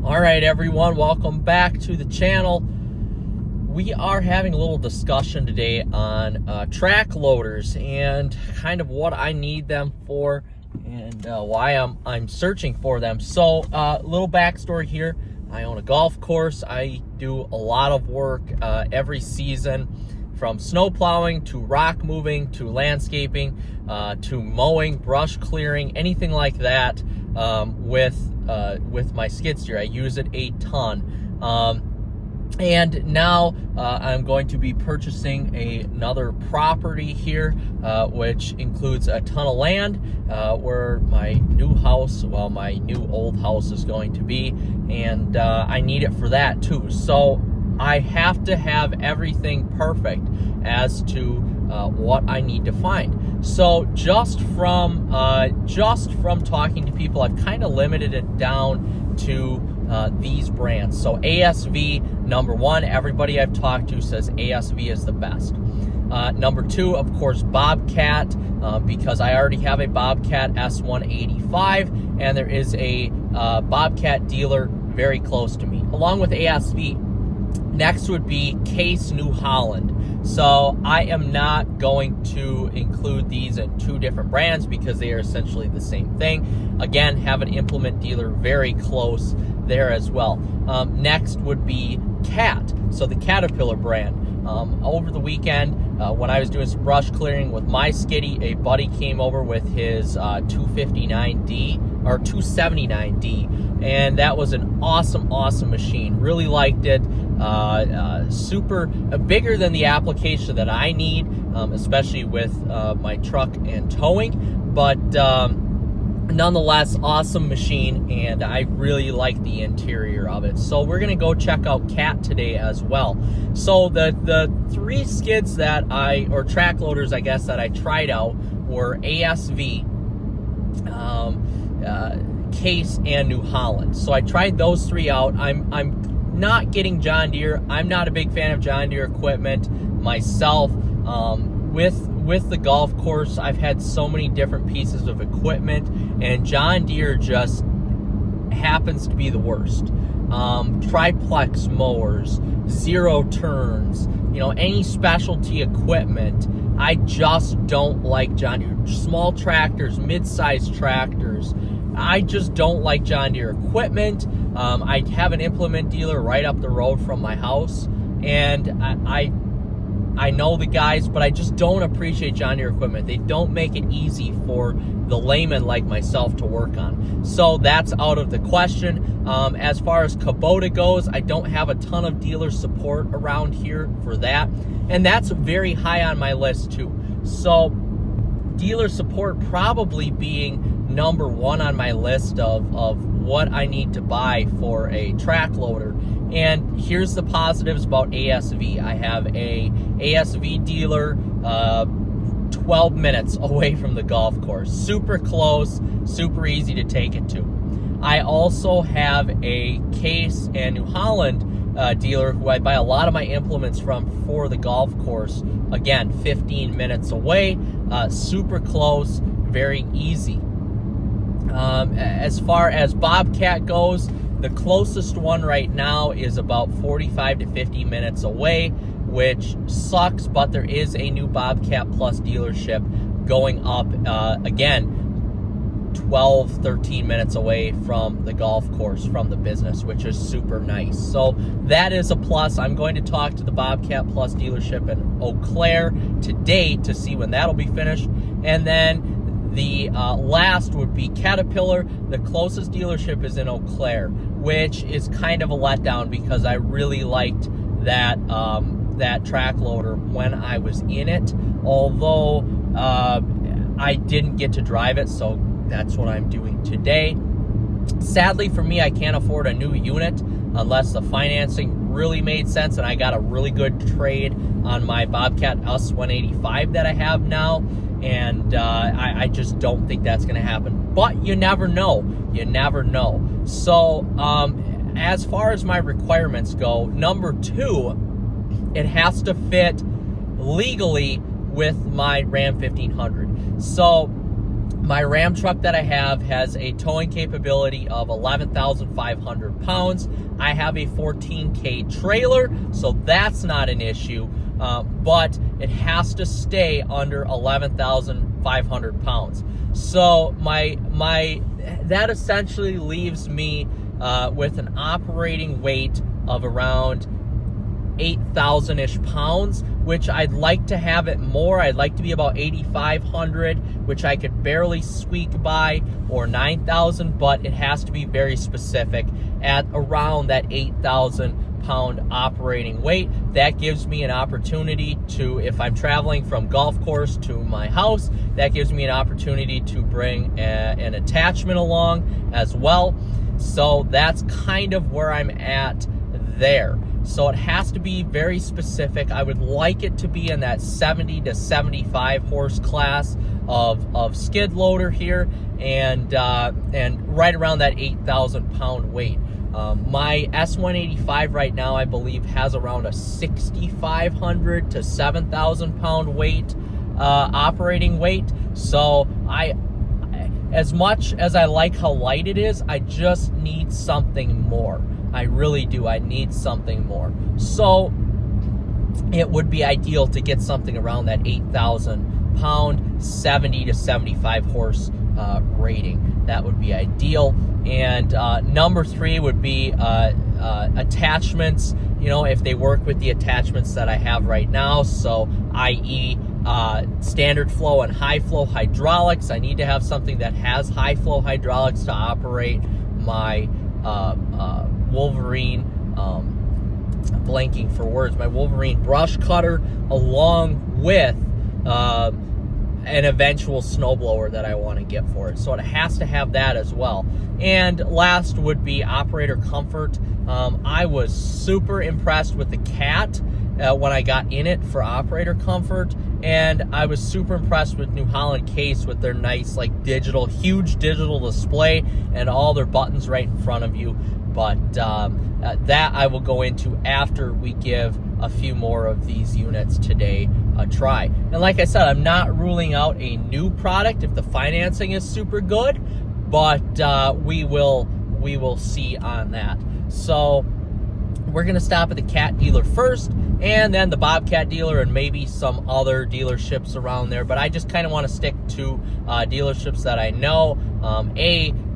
All right, everyone, welcome back to the channel. We are having a little discussion today on track loaders and kind of what I need them for and why I'm searching for them. So, little backstory here. I own a golf course. I do a lot of work every season, from snow plowing to rock moving to landscaping to mowing, brush clearing, anything like that with my skid steer. I use it a ton. And now I'm going to be purchasing another property here, which includes a ton of land where my new old house is going to be, and I need it for that too. So I have to have everything perfect as to what I need to find. So just from talking to people, I've kind of limited it down to these brands. So ASV, number one, everybody I've talked to says ASV is the best. Number two, of course, Bobcat, because I already have a Bobcat S185, and there is a Bobcat dealer very close to me, along with ASV. Next would be Case New Holland. So I am not going to include these in two different brands because they are essentially the same thing. Again, have an implement dealer very close there as well. Next would be Cat, so the Caterpillar brand. Over the weekend, when I was doing some brush clearing with my skiddy, a buddy came over with his 259D or 279D, and that was an awesome machine. Really liked it. Super bigger than the application that I need, especially with my truck and towing, but nonetheless, awesome machine, and I really like the interior of it. So we're gonna go check out Cat today as well. So the three skids or track loaders, I guess, that I tried out were ASV, Case, and New Holland. So I tried those three out. I'm not getting John Deere. I'm not a big fan of John Deere equipment myself. With the golf course, I've had so many different pieces of equipment, and John Deere just happens to be the worst. Triplex mowers, zero turns, any specialty equipment, I just don't like John Deere. Small tractors, mid-sized tractors, I just don't like John Deere equipment. I have an implement dealer right up the road from my house, and I know the guys, but I just don't appreciate John Deere equipment. They don't make it easy for the layman like myself to work on. So that's out of the question. As far as Kubota goes, I don't have a ton of dealer support around here for that, and that's very high on my list too. So dealer support probably being number one on my list of what I need to buy for a track loader. And here's the positives about ASV. I have a ASV dealer 12 minutes away from the golf course. Super close, super easy to take it to. I also have a Case and New Holland dealer who I buy a lot of my implements from for the golf course. Again, 15 minutes away, super close, very easy. As far as Bobcat goes, the closest one right now is about 45 to 50 minutes away, which sucks, but there is a new Bobcat Plus dealership going up, again, 12, 13 minutes away from the golf course, from the business, which is super nice. So that is a plus. I'm going to talk to the Bobcat Plus dealership in Eau Claire today to see when that'll be finished. And then the last would be Caterpillar. The closest dealership is in Eau Claire, which is kind of a letdown because I really liked that that track loader when I was in it, although I didn't get to drive it, so that's what I'm doing today. Sadly for me, I can't afford a new unit unless the financing really made sense, and I got a really good trade on my Bobcat S185 that I have now, and I just don't think that's going to happen. But you never know. You never know. So as far as my requirements go, number two, it has to fit legally with my Ram 1500. So My Ram truck that I have has a towing capability of 11,500 pounds. I have a 14K trailer, so that's not an issue, but it has to stay under 11,500 pounds. So that essentially leaves me with an operating weight of around 8,000-ish pounds, which I'd like to have it more. I'd like to be about 8,500, which I could barely squeak by, or 9,000, but it has to be very specific at around that 8,000 pound operating weight. That gives me an opportunity to, if I'm traveling from golf course to my house, that gives me an opportunity to bring an attachment along as well. So that's kind of where I'm at there. So it has to be very specific. I would like it to be in that 70 to 75 horse class of skid loader here, and right around that 8,000 pound weight. My S185 right now, I believe, has around a 6,500 to 7,000 pound weight, operating weight. So as much as I like how light it is, I just need something more. I really do. I need something more. So it would be ideal to get something around that 8,000 pound, 70 to 75 horse rating. That would be ideal. And number 3 would be attachments. You know, if they work with the attachments that I have right now, so i.e. Standard flow and high flow hydraulics. I need to have something that has high flow hydraulics to operate my Wolverine, blanking for words, my Wolverine brush cutter, along with an eventual snowblower that I want to get for it. So it has to have that as well. And last would be operator comfort. I was super impressed with the Cat when I got in it for operator comfort, and I was super impressed with New Holland Case with their nice, like, huge digital display and all their buttons right in front of you. But that I will go into after we give a few more of these units today a try. And like I said, I'm not ruling out a new product if the financing is super good, but we will see on that. So we're going to stop at the Cat dealer first, and then the Bobcat dealer, and maybe some other dealerships around there. But I just kind of want to stick to dealerships that I know.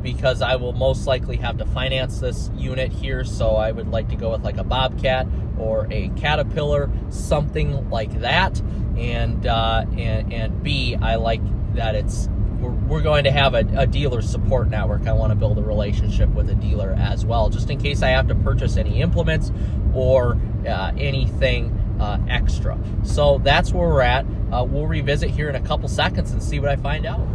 Because I will most likely have to finance this unit here, so I would like to go with like a Bobcat or a Caterpillar, something like that. And B, I like that we're going to have a dealer support network. I want to build a relationship with a dealer as well, just in case I have to purchase any implements or anything extra. So that's where we're at. We'll revisit here in a couple seconds and see what I find out.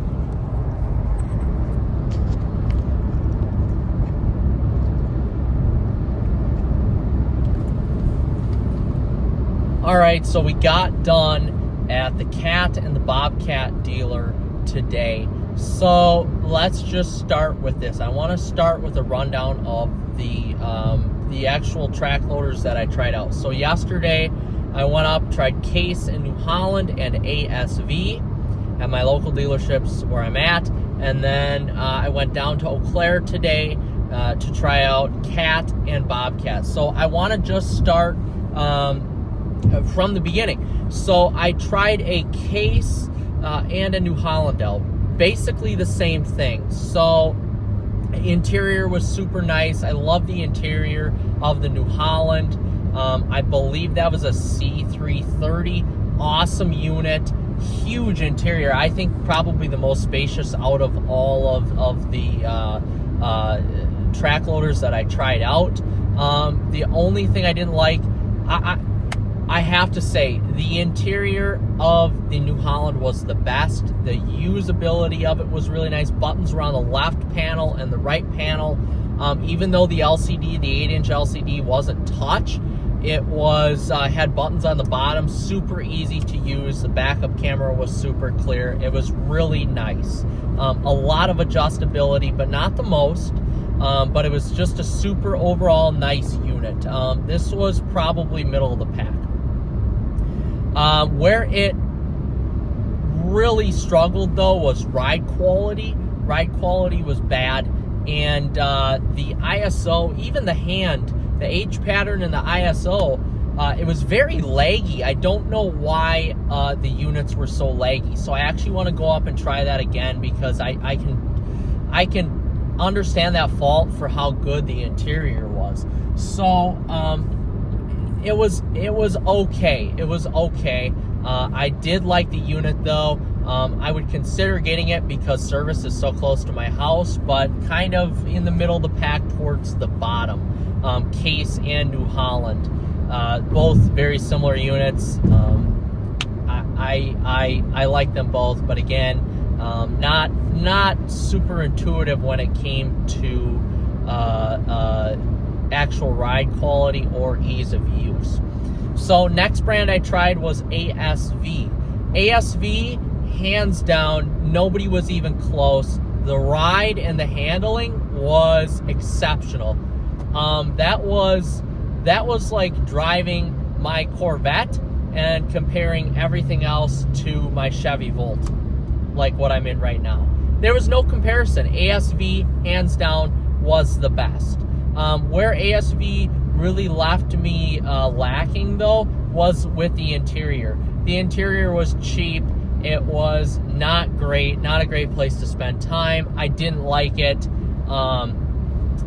All right, so we got done at the Cat and the Bobcat dealer today. So let's just start with this. I want to start with a rundown of the actual track loaders that I tried out. So yesterday, I went up, tried Case in New Holland and ASV at my local dealerships where I'm at, and then I went down to Eau Claire today to try out Cat and Bobcat. So I want to just start from the beginning. So I tried a Case and a New Holland out. Basically the same thing. So interior was super nice. I love the interior of the New Holland. I believe that was a C330. Awesome unit. Huge interior. I think probably the most spacious out of all of the track loaders that I tried out. The only thing I didn't like, I have to say, the interior of the New Holland was the best. The usability of it was really nice. Buttons were on the left panel and the right panel. Even though the LCD, the 8-inch LCD wasn't touch, it was had buttons on the bottom, super easy to use. The backup camera was super clear. It was really nice. A lot of adjustability, but not the most. But it was just a super overall nice unit. This was probably middle of the pack. Where it really struggled though was ride quality. Ride quality was bad, and the ISO, even the hand, the H pattern and the ISO, it was very laggy. I don't know why the units were so laggy. So I actually want to go up and try that again, because I can understand that fault for how good the interior was. So it was okay. It was okay. I did like the unit though. I would consider getting it because service is so close to my house, but kind of in the middle of the pack towards the bottom. Case and New Holland, both very similar units. I like them both, but again, not super intuitive when it came to actual ride quality or ease of use. So next brand I tried was ASV. ASV, hands down, nobody was even close. The ride and the handling was exceptional. That was like driving my Corvette and comparing everything else to my Chevy Volt, like what I'm in right now. There was no comparison. ASV, hands down, was the best. Where ASV really left me lacking though was with the interior. The interior was cheap. It was not great, not a great place to spend time. I didn't like it.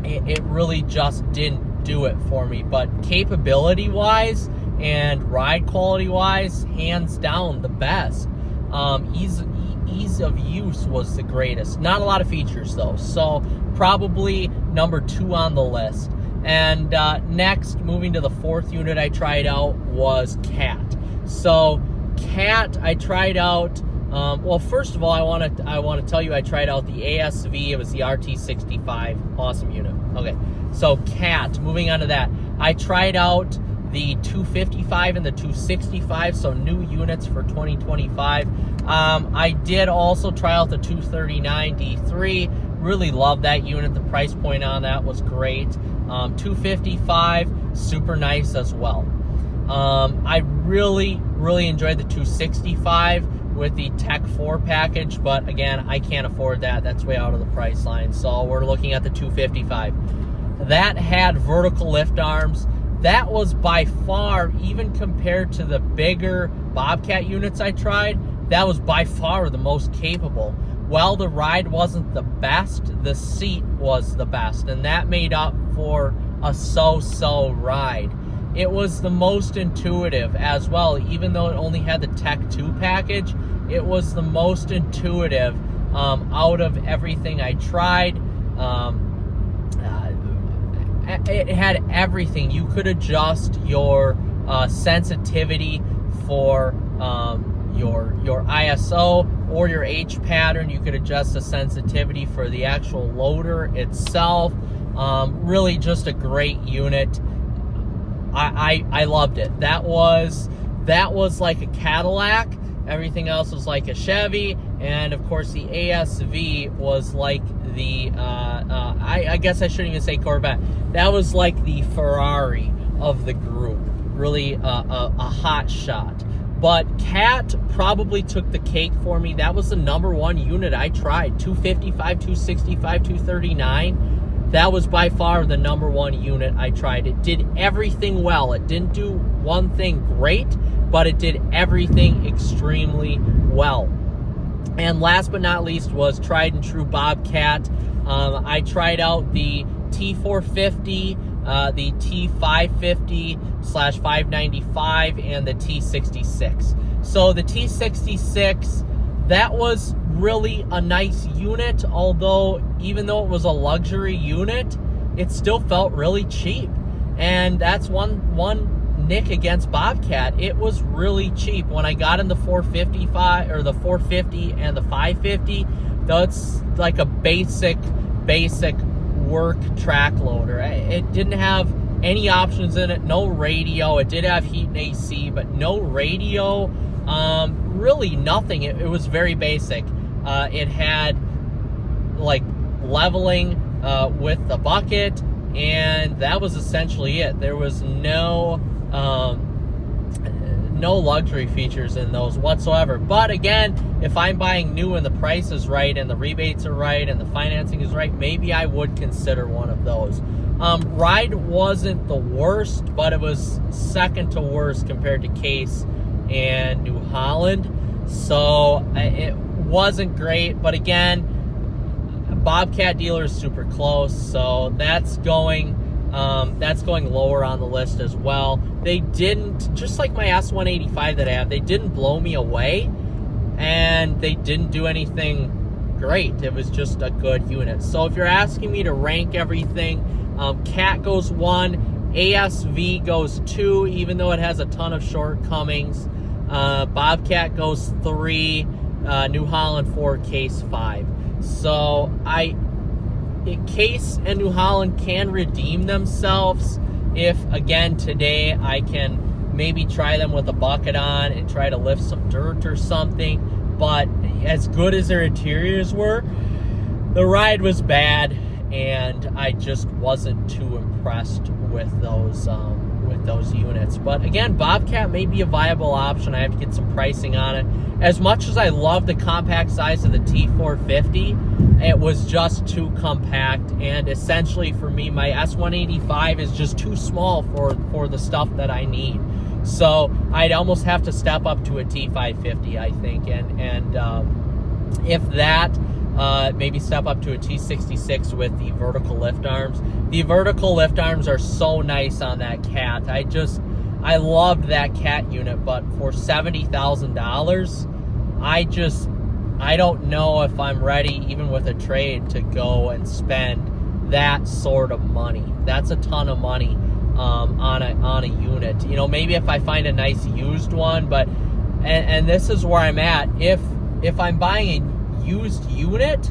It really just didn't do it for me. But capability wise and ride quality wise, hands down the best. Ease of use was the greatest. Not a lot of features though, so probably number 2 on the list. And next, moving to the 4th unit I tried out was Cat. So Cat, I tried out. Well, first of all, I want to tell you I tried out the ASV. It was the RT65, awesome unit. Okay, so Cat. Moving on to that, I tried out the 255 and the 265, so new units for 2025. I did also try out the 239 D3. Really loved that unit. The price point on that was great. 255, super nice as well. I really enjoyed the 265 with the Tech 4 package, but again, I can't afford that. That's way out of the price line. So we're looking at the 255. That had vertical lift arms. That was by far, even compared to the bigger Bobcat units I tried, that was by far the most capable. While the ride wasn't the best, the seat was the best, and that made up for a so-so ride. It was the most intuitive as well. Even though it only had the Tech 2 package, it was the most intuitive out of everything I tried. It had everything. You could adjust your sensitivity for your ISO or your H pattern. You could adjust the sensitivity for the actual loader itself. Really just a great unit. I loved it. That was like a Cadillac. Everything else was like a Chevy, and of course the ASV was like the I guess I shouldn't even say Corvette. That was like the Ferrari of the group. Really a hot shot. But Cat probably took the cake for me. That was the number 1 unit I tried. 255, 265, 239. That was by far the number 1 unit I tried. It did everything well. It didn't do one thing great, but it did everything extremely well. And last but not least was tried and true Bobcat. I tried out the T450, the T550/595, and the T66. So the T66, that was really a nice unit, although even though it was a luxury unit, it still felt really cheap. And that's one nick against Bobcat. It was really cheap. When I got in the 455 or the 450 and the 550, that's like a basic work track loader. It didn't have any options in it, no radio. It did have heat and AC, but no radio. Really nothing. It was very basic. It had like leveling with the bucket, and that was essentially it. There was no no luxury features in those whatsoever. But again, if I'm buying new and the price is right and the rebates are right and the financing is right, maybe I would consider one of those. Ride wasn't the worst, but it was second to worst compared to Case and New Holland. So it wasn't great, but again, Bobcat dealer is super close, so that's going lower on the list as well. They didn't, just like my S185 that I have, they didn't blow me away, and they didn't do anything great. It was just a good unit. So if you're asking me to rank everything, Cat goes 1, ASV goes 2, even though it has a ton of shortcomings. Bobcat goes 3, New Holland 4, Case 5. So Case and New Holland can redeem themselves if, again, today I can maybe try them with a bucket on and try to lift some dirt or something. But as good as their interiors were, the ride was bad, and I just wasn't too impressed with those units. But again, Bobcat may be a viable option. I have to get some pricing on it. As much as I love the compact size of the T450, it was just too compact, and essentially for me, my S185 is just too small for the stuff that I need. So I'd almost have to step up to a T550, I think, and if that, maybe step up to a T66 with the vertical lift arms. The vertical lift arms are so nice on that Cat. I loved that Cat unit, but for $70,000, I don't know if I'm ready, even with a trade, to go and spend that sort of money. That's a ton of money on a unit. You know, maybe if I find a nice used one, but and this is where I'm at. If I'm buying a used unit,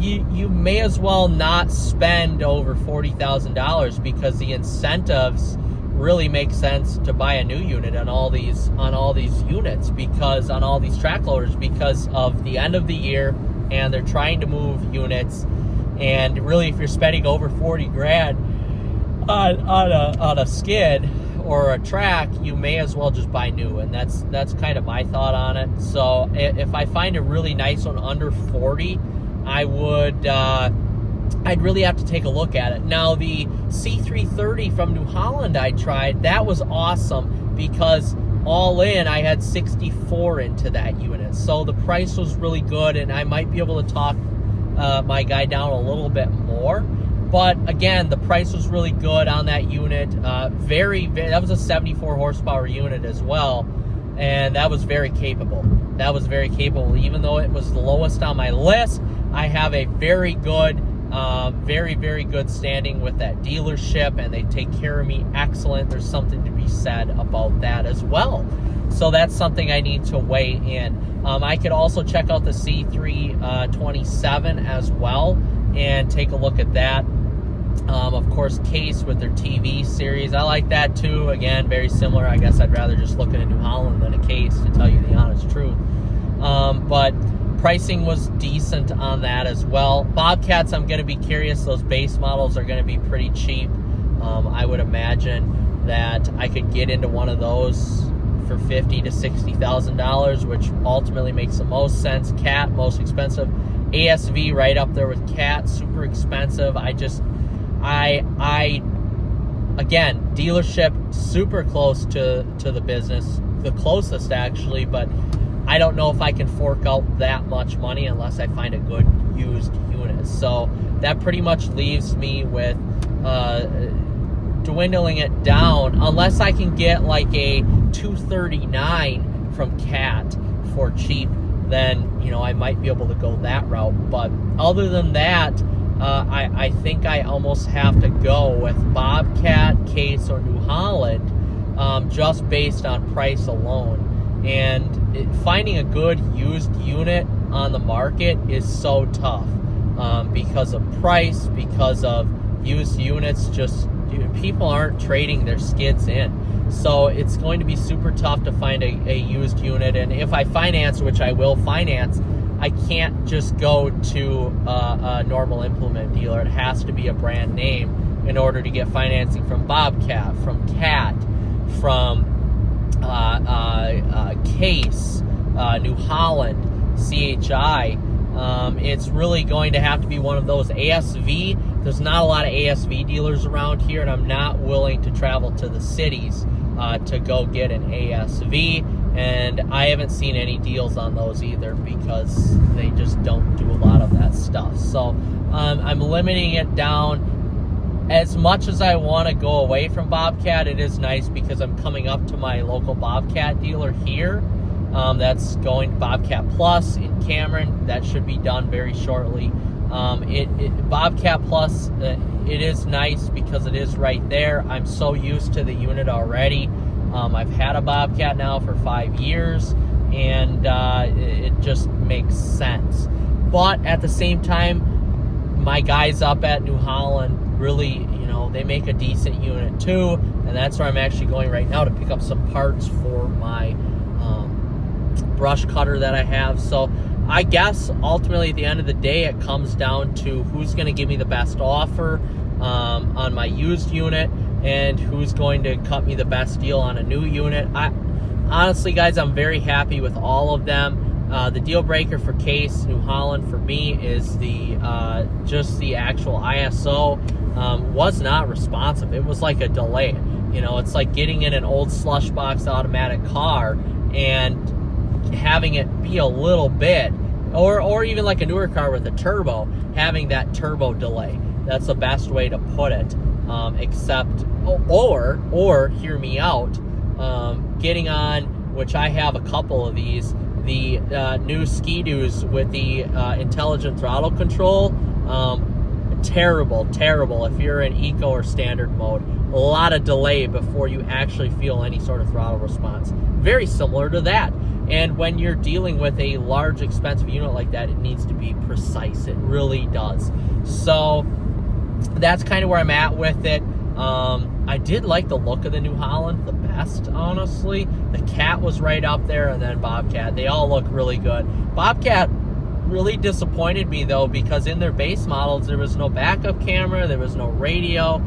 you may as well not spend over $40,000, because the incentives really make sense to buy a new unit on all these units, because on all these track loaders, because of the end of the year, and they're trying to move units. And really, if you're spending over 40 grand on a skid or a track, you may as well just buy new. And that's kind of my thought on it. So if I find a really nice one under 40, I'd really have to take a look at it. Now, the C330 from New Holland I tried, that was awesome, because all in, I had 64 into that unit. So the price was really good, and I might be able to talk my guy down a little bit more. But again, the price was really good on that unit. That was a 74 horsepower unit as well, and that was very capable. Even though it was the lowest on my list, I have a very good, very, very good standing with that dealership, and they take care of me excellent. There's something to be said about that as well. So that's something I need to weigh in. I could also check out the C327 as well and take a look at that. Of course, Case with their TV series, I like that too. Again, very similar. I guess I'd rather just look at a New Holland than a Case, to tell you the honest truth. But pricing was decent on that as well. Bobcats, I'm going to be curious. Those base models are going to be pretty cheap. I would imagine that I could get into one of those for $50,000 to $60,000, which ultimately makes the most sense. Cat, most expensive. ASV, right up there with Cat, super expensive. Again, dealership super close to the business, the closest actually, but I don't know if I can fork out that much money unless I find a good used unit. So that pretty much leaves me with dwindling it down, unless I can get like a 239 from Cat for cheap, then I might be able to go that route. But other than that, I think I almost have to go with Bobcat, Case, or New Holland, just based on price alone. And finding a good used unit on the market is so tough, because of price, because of used units. People aren't trading their skids in. So it's going to be super tough to find a used unit. And if I finance, which I will finance, I can't just go to a normal implement dealer. It has to be a brand name in order to get financing from Bobcat, from Cat, from Case, New Holland, CHI. It's really going to have to be one of those. ASV, there's not a lot of ASV dealers around here, and I'm not willing to travel to the cities to go get an ASV, and I haven't seen any deals on those either because they just don't do a lot of that stuff. So I'm limiting it down. As much as I want to go away from Bobcat, it is nice because I'm coming up to my local Bobcat dealer here. That's going to Bobcat Plus in Cameron. That should be done very shortly. Bobcat Plus, it is nice because it is right there. I'm so used to the unit already. I've had a Bobcat now for 5 years, and it just makes sense. But at the same time, my guys up at New Holland really, they make a decent unit too, and that's where I'm actually going right now to pick up some parts for my brush cutter that I have. So I guess ultimately at the end of the day, it comes down to who's going to give me the best offer on my used unit and who's going to cut me the best deal on a new unit. Honestly, guys, I'm very happy with all of them. The deal breaker for Case New Holland for me is just the actual ISO was not responsive. It was like a delay. It's like getting in an old slush box automatic car and having it be a little bit, or even like a newer car with a turbo, having that turbo delay. That's the best way to put it. Or hear me out, getting on, which I have a couple of these, the new Ski-Doos with the intelligent throttle control. Terrible if you're in eco or standard mode. A lot of delay before you actually feel any sort of throttle response. Very similar to that. And when you're dealing with a large, expensive unit like that, it needs to be precise. It really does. So that's kind of where I'm at with it. I did like the look of the New Holland the best, honestly. The Cat was right up there, and then Bobcat. They all look really good. Bobcat really disappointed me, though, because in their base models, there was no backup camera, there was no radio.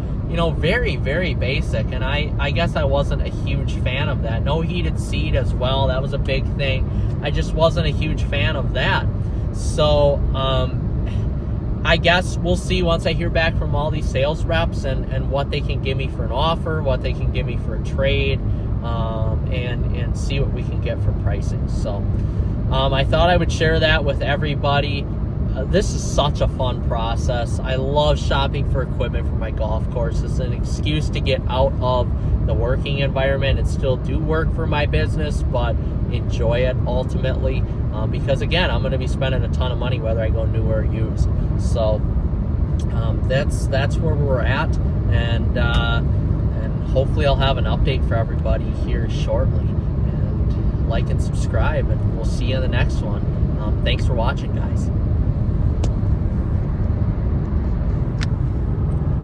Very, very basic, and I guess I wasn't a huge fan of that. No heated seat as well. That was a big thing. I just wasn't a huge fan of that. So, I guess we'll see once I hear back from all these sales reps and what they can give me for an offer, what they can give me for a trade, and see what we can get for pricing. So I thought I would share that with everybody. This is such a fun process. I love shopping for equipment for my golf course. It's an excuse to get out of the working environment and still do work for my business, but enjoy it ultimately. Because again, I'm going to be spending a ton of money whether I go new or used. So that's where we're at, and hopefully I'll have an update for everybody here shortly. And like and subscribe, and we'll see you in the next one. Thanks for watching, guys.